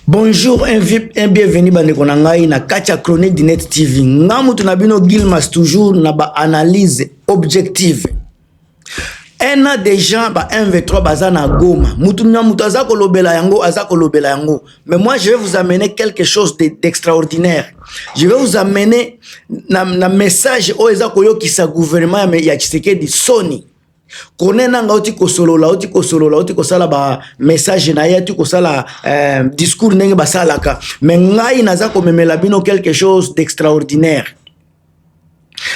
Bonjour, un bienvenue bandeko na ngai na Kacha Chronique du Net TV. Ngamu tunabino Gilmas toujours na ba analyse objective. Un an déjà ba 1v3 bazana Goma. Mutu na mutu azako lobela yango, azako lobela yango. Mais moi je vais vous amener quelque chose d'extraordinaire. Je vais vous amener na message o ezako yo kisa gouvernement ya Tshisekedi Sony. Konena nga oti ko sala ba message na yetu ko sala discours ndenge basalaka. Mais ngai naza ko memela bino quelque chose d'extraordinaire.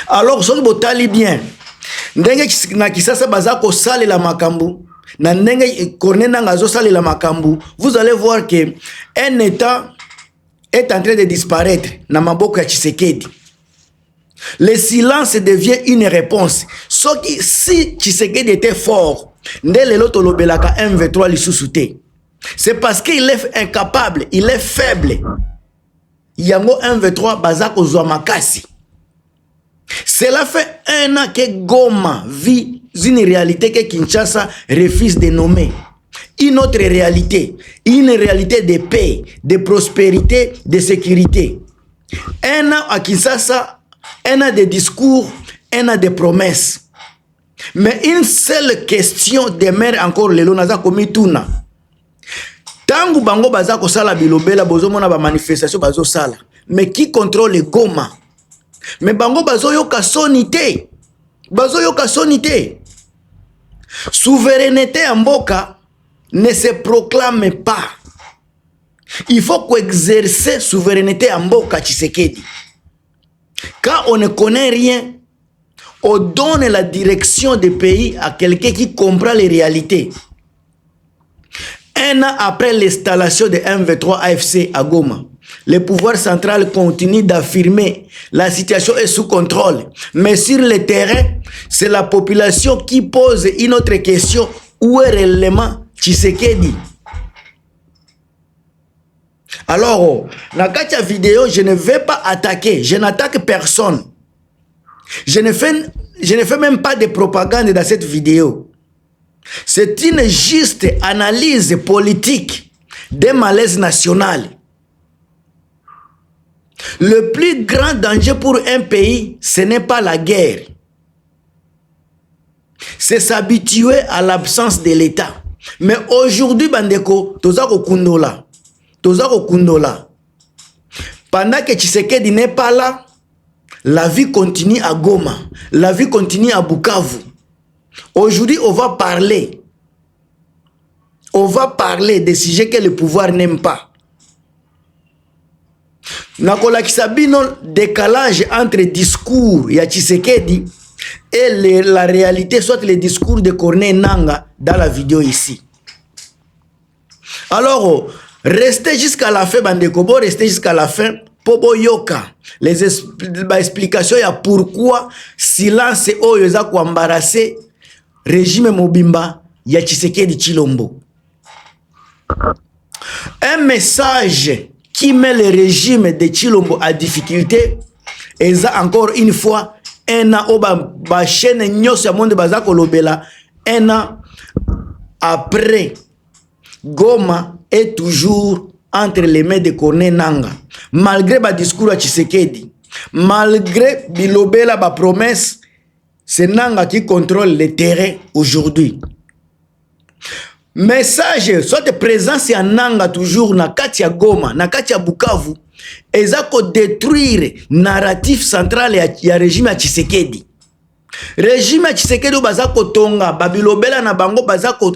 Alors soki botali bien ndenge na kisasa baza ko salela makambu na ndenge konena nga zo salela makambu, vous allez voir que un état est en train de disparaître na maboko ya Tshisekedi. Le silence devient une réponse. Si Tshisekedi était fort, c'est parce qu'il est incapable, il est faible. Yango 1v3 bazako Zouamakasi. Cela fait un an que Goma vit une réalité que Kinshasa refuse de nommer. Une autre réalité, une réalité de paix, de prospérité, de sécurité. Un an à Kinshasa, un an de discours, un an de promesses. Mais une seule question demeure encore le lonaza komi tuna. Tangu bango baza ko sala bilobela bozo mona ba manifestation bazo sala. Mais qui contrôle Goma? Mais bango bazo yoka sonité. Bazo yoka sonité. Souveraineté en mboka ne se proclame pas. Il faut qu'exercer souveraineté en mboka Tshisekedi. Quand on ne connaît rien, on donne la direction du pays à quelqu'un qui comprend les réalités. Un an après l'installation de M23 AFC à Goma, le pouvoir central continue d'affirmer la situation est sous contrôle. Mais sur le terrain, c'est la population qui pose une autre question. Où est réellement Tshisekedi? Alors, dans cette vidéo, je ne vais pas attaquer, je n'attaque personne. Je ne fais même pas de propagande dans cette vidéo. C'est une juste analyse politique des malaises nationales. Le plus grand danger pour un pays, ce n'est pas la guerre. C'est s'habituer à l'absence de l'État. Mais aujourd'hui, Bandeko, tozako kundola. Pendant que Tshisekedi n'est pas là, la vie continue à Goma, la vie continue à Bukavu. Aujourd'hui, on va parler des sujets que le pouvoir n'aime pas. Nakola kisabino décalage entre discours ya Tshisekedi et la réalité, soit le discours de Corneille Nangaa dans la vidéo ici. Alors, restez jusqu'à la fin, Bandekobo, restez jusqu'à la fin. Pobo yoka, les explications ya pourquoi silence oyo ko embarrasser régime Mobimba ya Tshisekedi Tshilombo. Un message qui met le régime de Tshilombo à difficulté, et ça encore une fois, un an ba chaîne nyos ya monde bazako lobela, un an après, Goma est toujours entre les mains de Corneille Nangaa. Malgré le discours à Tshisekedi, malgré bilobela ba promesse, c'est Nangaa qui contrôle le terrain aujourd'hui. Message, soit présence ya Nangaa toujours na kati ya Goma, na kati ya Bukavu, ezako détruire narratif central ya régime ya Tshisekedi. Régime Tshisekedi bazako tonga babilobela na bango bazako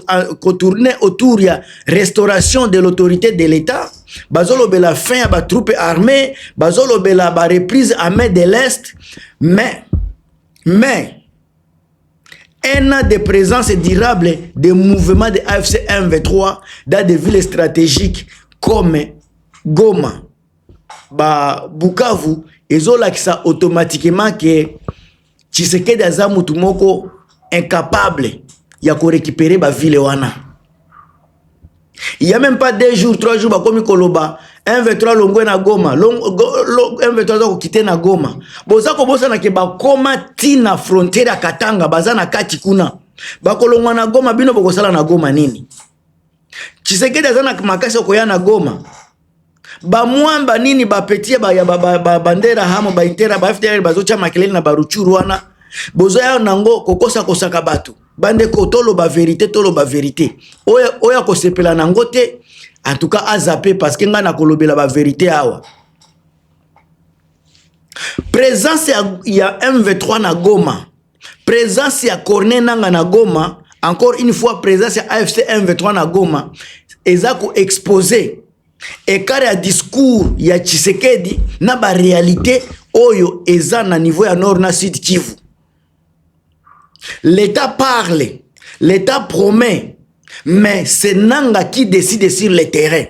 tourner autour ya restauration de l'autorité de l'État, bazolobela fin ya ba troupes armées, bazolobela ba reprise armée de l'Est, mais un an de présence durable des mouvements de AFC M23 dans des villes stratégiques comme Goma, Bukavu, ezolakisa automatiquement que Tshisekedi aza mutu moko incapable ya ko récupérer ba ville wana. Il y a même pas 2 jours, 3 jours ba komi koloba M23 longwe na Goma, M23 za ko quitter na Goma. Boza ko bosa na ke ba koma tina frontière ya Katanga baza na kati kuna. Ba kolongwa na Goma bino boko sala na Goma nini? Tshisekedi azana makasi okoya na Goma. Ba mwamba nini ba petie ba bandera hamo ba intera ba FDR bazocha makelele na baruchuru wana. Bozoya nango kokosa kosaka batu. Bande ko tolo ba vérité. Oya ko sepela nango te. En tout cas azapé parce que nga na kolobela ba vérité awa. Présence ya M23 na Goma. Présence ya Corneille Nangaa na Goma. Encore une fois, présence ya AFC M23 na Goma. Eza ko exposer écart ya discours ya Tshisekedi na ba réalité oyo eza na niveau ya Nord na Sud Kivu. L'État parle, l'État promet, mais c'est Nangaa qui décide sur le terrain.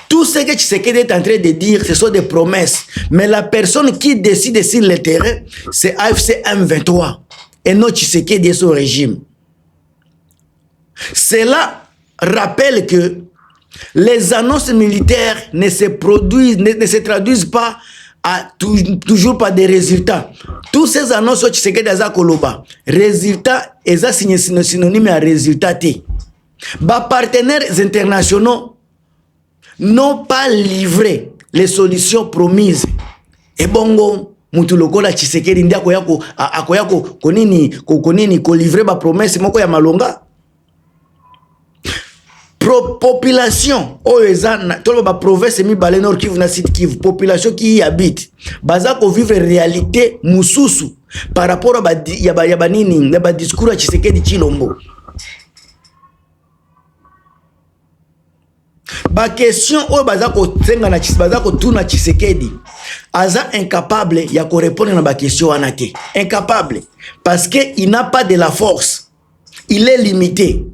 Tout ce que Tshisekedi est en train de dire, ce sont des promesses. Mais la personne qui décide sur le terrain, c'est AFC M23 et non Tshisekedi et son régime. Cela rappelle que les annonces militaires ne se traduisent pas toujours par des résultats. Tous ces annonces Tshisekedi aza koloba, résultat eza synonyme à résultat té. Ba partenaires internationaux n'ont pas livré les solutions promises. Et bongo mutu lokola Tshisekedi ndia akoyako konini ko livrer ba promesse moko ya malonga. Population oezana tolo ba province mi balé Nord Kivu na Sud Kivu, population qui y habite baza ko vivre réalité mususu par rapport à ba discours à Tshisekedi Chilombo. Ba question o baza ko tsenga na baza ko tuna Tshisekedi aza incapable ya ko répondre na ba question wana te. Incapable parce que il n'a pas de la force. Il est limité.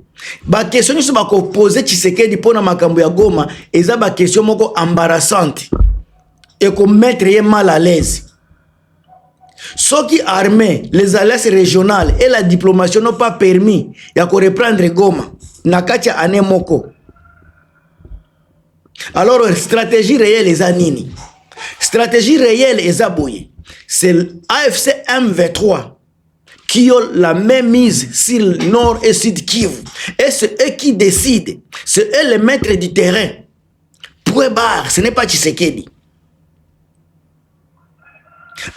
Ba question nyonso ba ko poser Tshisekedi pona makambo ya Goma eza ba question moko embarrassante et ko mettre ye mal à l'aise. Soki armée, les alliances régionales et la diplomatie n'ont pas permis ya ko reprendre Goma na kati ya ane moko. Alors, stratégie réelle est nini? Stratégie réelle est aboye. C'est l'AFC M23 qui ont la même mise sur le Nord et Sud Kivu. Et c'est eux qui décident. C'est eux les maîtres du terrain. Point barre, ce n'est pas Tshisekedi.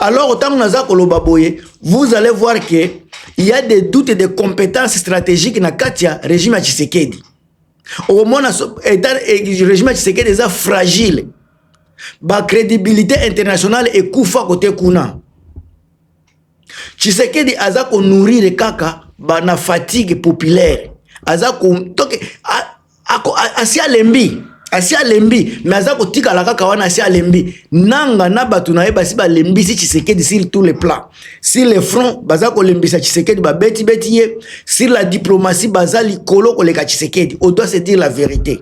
Alors, autant que vous allez voir qu'il y a des doutes et des compétences stratégiques dans le régime à Tshisekedi. Au moment où le régime Tshisekedi est fragile, la crédibilité internationale est koufa côté kuna. Tshisekedi aza ko nourrir kaka na fatigue populaire. Aza ko toke asia lembi mais aza ko tika la kaka wana asia lembi. Nanga na batu na yeba si ba lembi si Tshisekedi sur tous les plans. Sur le front baza ko lembi sa Tshisekedi ba beti ye. Sur la diplomatie baza likolo ko leka Tshisekedi. On doit se dire la vérité.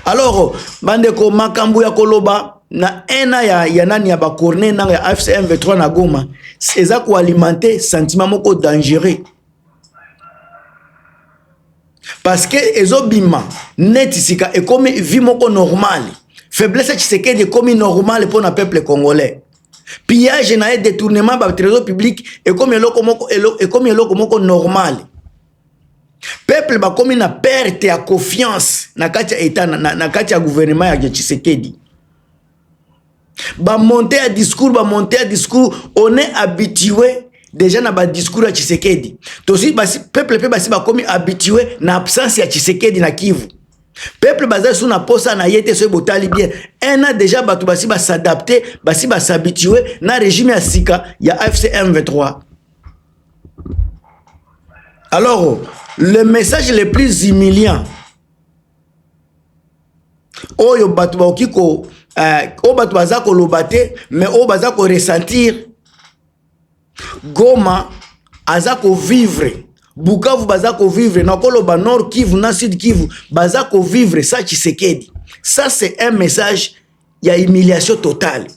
Alors bandeko makambu ya koloba na ena ya nani ya ba Corneille Nangaa ya AFC M23 na Goma, eza ko alimenter sentiment moko dangereux. Parce que ezobima net sika e comme vie moko normal. Faiblesse Tshisekedi est comme normal pour le peuple congolais. Pillage na détournement ba trésor public et comme eloko moko normal. Peuple ba comme na perte ya confiance na kati ya état na kati ya gouvernement ya Tshisekedi. Ba monter à discours, on est habitué déjà na ba discours à Tshisekedi. Tosi basi peuple ba comme habitué na absence ya Tshisekedi na Kivu. Peuple baza sous na posa na yete so botali bien. Un an déjà batu basi ba s'adapter, basi ba s'habituer na régime ya sika ya AFC M23. Alors, le message le plus humiliant oyo batu ba okiko o batu baza ko lobate mais o baza ko ressentir Goma aza ko vivre, Bukavu baza ko vivre, na koloba Nord Kivu na Sud Kivu baza ko vivre ça Tshisekedi. Ça c'est un message ya humiliation totale.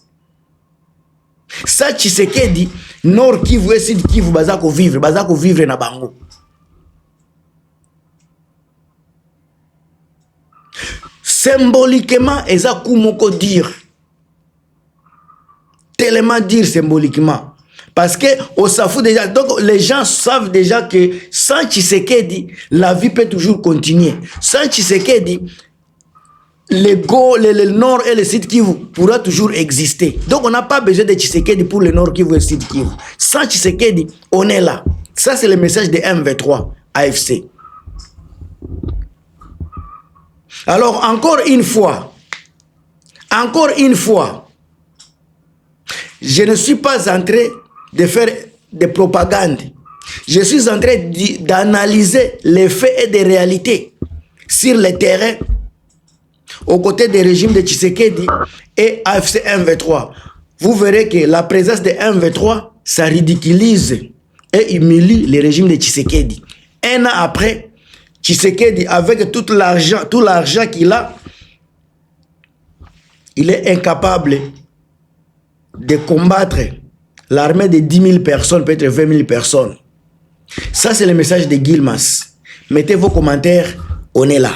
Ça Tshisekedi Nord Kivu et Sud Kivu baza ko vivre na bango. Symboliquement, eza kumoko dire. Tellement dire symboliquement. Parce que on s'en fout déjà. Donc les gens savent déjà que sans Tshisekedi, la vie peut toujours continuer. Sans Tshisekedi, le Nord et le Sud Kivu pourra toujours exister. Donc on n'a pas besoin de Tshisekedi pour le Nord Kivu et le Sud Kivu. Sans Tshisekedi, on est là. Ça c'est le message de M23 AFC. Alors encore une fois, je ne suis pas en train de faire des propagandes. Je suis en train d'analyser les faits et des réalités sur le terrain aux côtés des régimes de Tshisekedi et AFC M23. Vous verrez que la présence de M23, ça ridiculise et humilie le régime de Tshisekedi. Un an après, Tshisekedi, avec tout l'argent qu'il a, il est incapable de combattre l'armée de 10 000 personnes, peut-être 20 000 personnes. Ça, c'est le message de Gilmas. Mettez vos commentaires, on est là.